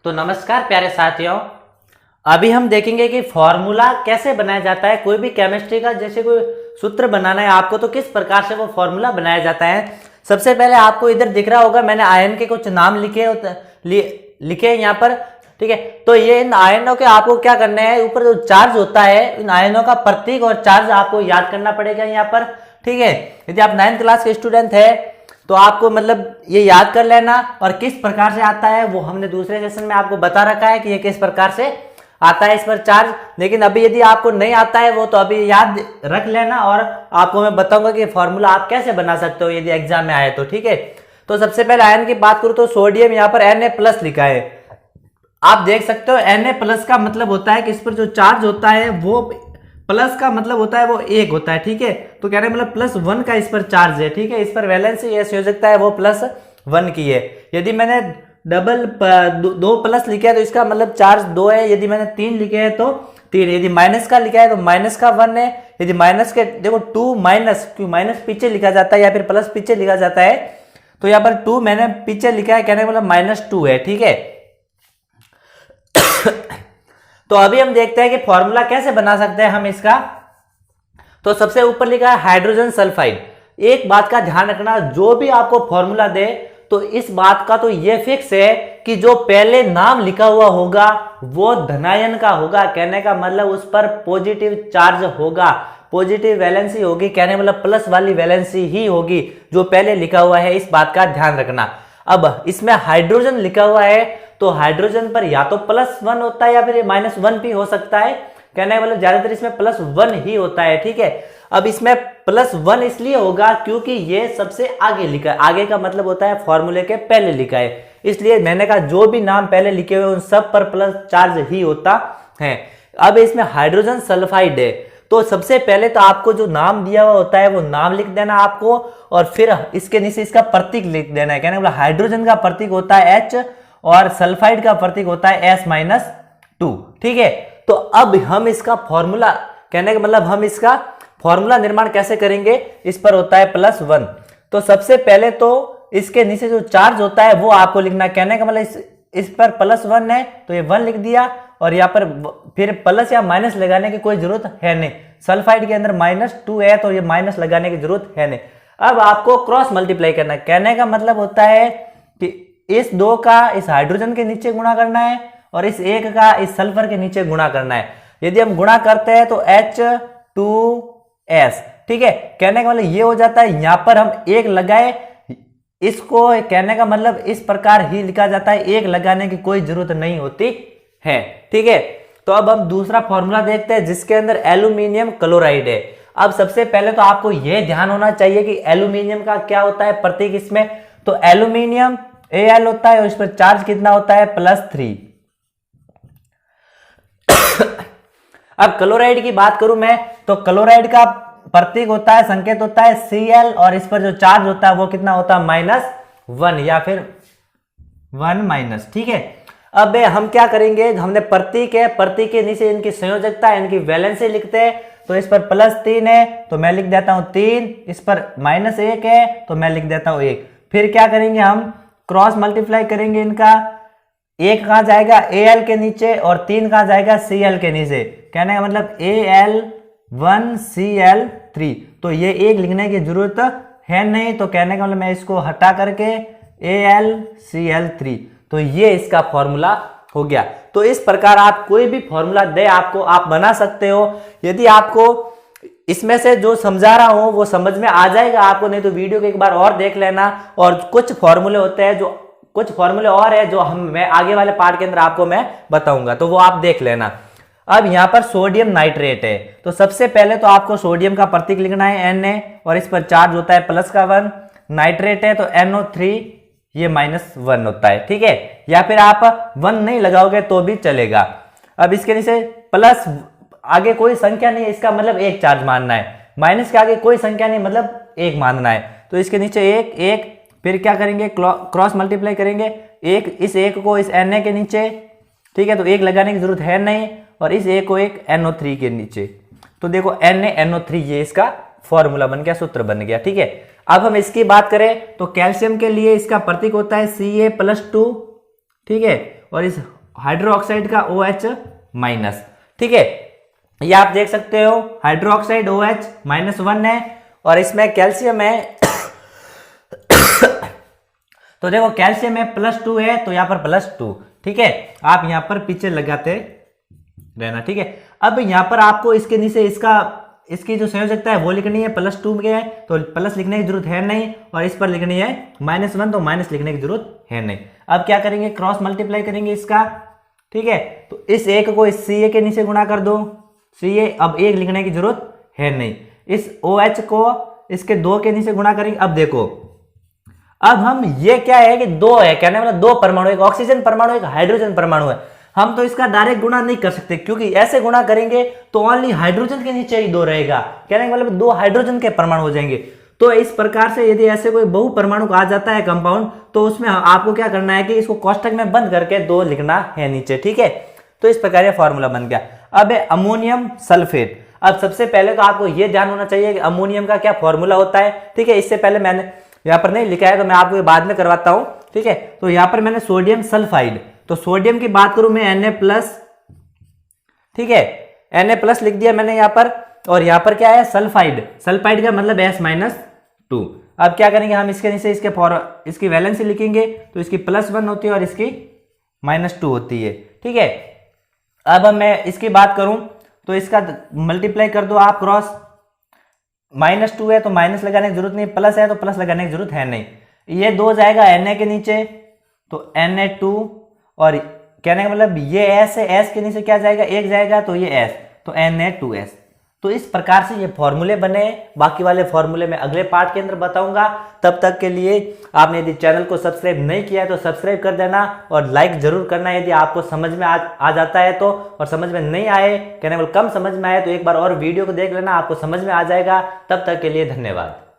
तो नमस्कार प्यारे साथियों, अभी हम देखेंगे कि फॉर्मूला कैसे बनाया जाता है। कोई भी केमिस्ट्री का जैसे कोई सूत्र बनाना है आपको तो किस प्रकार से वो फॉर्मूला बनाया जाता है। सबसे पहले आपको इधर दिख रहा होगा मैंने आयन के कुछ नाम लिखे हैं यहाँ पर, ठीक है। तो ये इन आयनों के आपको क्या करना है, ऊपर जो चार्ज होता है इन आयनों का प्रतीक और चार्ज आपको याद करना पड़ेगा यहाँ पर, ठीक है। यदि आप 9th क्लास के स्टूडेंट है तो आपको मतलब ये याद कर लेना। और किस प्रकार से आता है वो हमने दूसरे सेशन में आपको बता रखा है कि ये किस प्रकार से आता है इस पर चार्ज। लेकिन अभी यदि आपको नहीं आता है वो तो अभी याद रख लेना और आपको मैं बताऊंगा कि फॉर्मूला आप कैसे बना सकते हो यदि एग्जाम में आए तो, ठीक है। तो सबसे पहले आयन की बात करूं तो सोडियम यहाँ पर Na+ लिखा है, आप देख सकते हो। Na+ का मतलब होता है कि इस पर जो चार्ज होता है वो प्लस का मतलब होता है वो 1 होता है, ठीक है। तो कहने मतलब +1 का इस पर चार्ज है, ठीक है। इस पर वैलेंसी ये संयोजकता है वो +1 की है। यदि मैंने दो प्लस लिखा है तो इसका मतलब चार्ज 2 है। यदि मैंने 3 लिखे हैं तो 3। यदि माइनस का लिखा है तो माइनस का 1 है। यदि माइनस के देखो 2 माइनस, क्यों माइनस पीछे लिखा जाता है या फिर प्लस पीछे लिखा जाता है, तो यहाँ पर 2 मैंने पीछे लिखा है, कहने का मतलब -2 है, ठीक है। तो अभी हम देखते हैं कि फॉर्मूला कैसे बना सकते हैं हम इसका। तो सबसे ऊपर लिखा है हाइड्रोजन सल्फाइड। एक बात का ध्यान रखना, जो भी आपको फॉर्मूला दे तो इस बात का तो ये फिक्स है कि जो पहले नाम लिखा हुआ होगा वो धनायन का होगा, कहने का मतलब उस पर पॉजिटिव चार्ज होगा, पॉजिटिव वैलेंसी होगी, कहने मतलब प्लस वाली वैलेंसी ही होगी जो पहले लिखा हुआ है। इस बात का ध्यान रखना। अब इसमें हाइड्रोजन लिखा हुआ है तो हाइड्रोजन पर या तो +1 होता है या फिर -1 भी हो सकता है, कहने का मतलब ज्यादातर इसमें +1 ही होता है, ठीक है। अब इसमें +1 इसलिए होगा क्योंकि ये सबसे आगे लिखा है, आगे का मतलब होता है फॉर्मूले के पहले लिखा है, इसलिए मैंने कहा जो भी नाम पहले लिखे हुए उन सब पर प्लस चार्ज ही होता है। अब इसमें हाइड्रोजन सल्फाइड है तो सबसे पहले तो आपको जो नाम दिया हुआ होता है वो नाम लिख देना आपको, और फिर इसके नीचे इसका प्रतीक लिख देना है। कहने का मतलब हाइड्रोजन का प्रतीक होता है H और सल्फाइड का प्रतीक होता है S-2, ठीक है। तो अब हम इसका फॉर्मूला, कहने का मतलब हम इसका फॉर्मूला निर्माण कैसे करेंगे, इस पर होता है +1। तो सबसे पहले तो इसके नीचे जो चार्ज होता है वो आपको लिखना है, कहने का मतलब इस पर +1 है तो ये 1 लिख दिया, और यहाँ पर फिर प्लस या माइनस लगाने की कोई जरूरत है नहीं। सल्फाइड के अंदर -2 है तो ये माइनस लगाने की जरूरत है नहीं। अब आपको क्रॉस मल्टीप्लाई करना है, कहने का मतलब होता है कि इस 2 का इस हाइड्रोजन के नीचे गुणा करना है और इस 1 का इस सल्फर के नीचे गुणा करना है। यदि हम गुणा करते हैं तो H2S, ठीक है। कहने का मतलब ये हो जाता है, यहां पर हम 1 लगाए, इसको कहने का मतलब इस प्रकार ही लिखा जाता है, 1 लगाने की कोई जरूरत नहीं होती है, ठीक है। तो अब हम दूसरा फॉर्मूला देखते हैं जिसके अंदर एल्यूमिनियम क्लोराइड है। अब सबसे पहले तो आपको यह ध्यान होना चाहिए कि एल्यूमिनियम का क्या होता है प्रतीक इसमें। तो एल्यूमिनियम Al होता है और इस पर चार्ज कितना होता है +3। अब क्लोराइड की बात करूं मैं तो क्लोराइड का प्रतीक होता है, संकेत होता है Cl, और इस पर जो चार्ज होता है वो कितना होता है -1 या फिर 1-, ठीक है। अब हम क्या करेंगे, हमने प्रतीक है, प्रतीक के नीचे इनकी संयोजकता इनकी वैलेंसी लिखते हैं। तो इस पर +3 है तो मैं लिख देता हूं 3, इस पर -1 है तो मैं लिख देता हूं 1। फिर क्या करेंगे, हम क्रॉस मल्टीप्लाई करेंगे इनका, 1 कहां जाएगा Al के नीचे और 3 कहां जाएगा Cl के नीचे, कहने का मतलब Al1Cl3। तो ये 1 लिखने की जरूरत है नहीं, तो कहने का मतलब मैं इसको हटा करके AlCl3, तो ये इसका फॉर्मूला हो गया। तो इस प्रकार आप कोई भी फॉर्मूला दे आपको आप बना सकते हो। यदि आपको इसमें से जो समझा रहा हूं वो समझ में आ जाएगा आपको, नहीं तो वीडियो को एक बार और देख लेना। और कुछ फॉर्मूले होते हैं, जो कुछ फॉर्मूले और है जो मैं आगे वाले पार्ट के अंदर आपको मैं बताऊंगा, तो वो आप देख लेना। अब यहां पर सोडियम नाइट्रेट है तो सबसे पहले तो आपको सोडियम का प्रतीक लिखना है Na, और इस पर चार्ज होता है +1। नाइट्रेट है तो NO3, ये -1 होता है, ठीक है। या फिर आप 1 नहीं लगाओगे तो भी चलेगा। अब इसके नीचे प्लस आगे कोई संख्या नहीं है, इसका मतलब 1 चार्ज मानना है, माइनस के आगे कोई संख्या नहीं मतलब 1 मानना है। तो इसके नीचे 1, फिर क्या करेंगे, क्रॉस मल्टीप्लाई करेंगे, इस 1 को इस Na के नीचे, ठीक है। तो 1 लगाने की जरूरत है नहीं, और इस 1 को एक NO3 के नीचे। तो देखो NaNO3, ये इसका फॉर्मूला बन गया, सूत्र बन गया, ठीक है। अब हम इसकी बात करें तो कैल्शियम के लिए इसका प्रतीक होता है Ca+2, ठीक है। और इस हाइड्रोक्साइड का OH माइनस। ठीक है, ये आप देख सकते हो हाइड्रोक्साइड OH -1 है और इसमें कैल्शियम है तो देखो कैल्शियम है +2 है तो यहाँ पर +2। ठीक है, आप यहाँ पर पीछे लगाते रहना। ठीक है, अब यहाँ पर आपको इसके नीचे इसकी जो संयोजकता है वो लिखनी है +2 में है तो प्लस लिखने की जरूरत है नहीं, और इस पर लिखनी है -1 तो माइनस लिखने की जरूरत है नहीं। अब क्या करेंगे, क्रॉस मल्टीप्लाई करेंगे इसका। ठीक है, तो इस एक को इस Ca के नीचे गुणा कर दो, Ca अब 1 लिखने की जरूरत है नहीं। इस OH को इसके 2 के नीचे गुणा करेंगे। अब देखो, अब हम ये क्या है कि 2 है, कहने वाला 2 परमाणु, एक ऑक्सीजन परमाणु एक हाइड्रोजन परमाणु है। हम तो इसका डायरेक्ट गुणा नहीं कर सकते क्योंकि ऐसे गुणा करेंगे तो ओनली हाइड्रोजन के नीचे ही 2 रहेगा, कहने का मतलब 2 हाइड्रोजन के परमाणु हो जाएंगे। तो इस प्रकार से यदि ऐसे कोई बहु परमाणु आ जाता है कंपाउंड, तो उसमें आपको क्या करना है कि इसको कोष्टक में बंद करके 2 लिखना है नीचे। ठीक है, तो इस प्रकार ये फॉर्मूला बन गया। अब है अमोनियम सल्फेट। अब सबसे पहले तो आपको ये ध्यान होना चाहिए कि अमोनियम का क्या फॉर्मूला होता है। ठीक है, इससे पहले मैंने यहाँ पर नहीं लिखा है तो मैं आपको ये बाद में करवाता हूं। ठीक है, तो यहाँ पर मैंने सोडियम सल्फाइड, तो सोडियम की बात करूं मैं Na+, ठीक है Na+ लिख दिया मैंने यहाँ पर, और यहाँ पर क्या है सल्फाइड, सल्फाइड का मतलब S-2। अब क्या करेंगे हम इसके नीचे इसकी वैलेंसी लिखेंगे तो इसकी +1 होती है और इसकी -2 होती है। ठीक है, अब मैं इसकी बात करूं तो इसका मल्टीप्लाई कर दो आप क्रॉस, -2 है तो माइनस लगाने की जरूरत नहीं, प्लस है तो प्लस लगाने की जरूरत है नहीं। ये 2 जाएगा Na के नीचे तो Na2, और कहने का मतलब ये S है, S के नीचे क्या जाएगा 1 जाएगा तो ये S तो Na2S। तो इस प्रकार से ये फॉर्मूले बने। बाकी वाले फॉर्मूले मैं अगले पार्ट के अंदर बताऊंगा। तब तक के लिए आपने यदि चैनल को सब्सक्राइब नहीं किया है तो सब्सक्राइब कर देना और लाइक जरूर करना यदि आपको समझ में आ जाता है तो, और समझ में नहीं आए, कहने वाला कम समझ में आए तो एक बार और वीडियो को देख लेना, आपको समझ में आ जाएगा। तब तक के लिए धन्यवाद।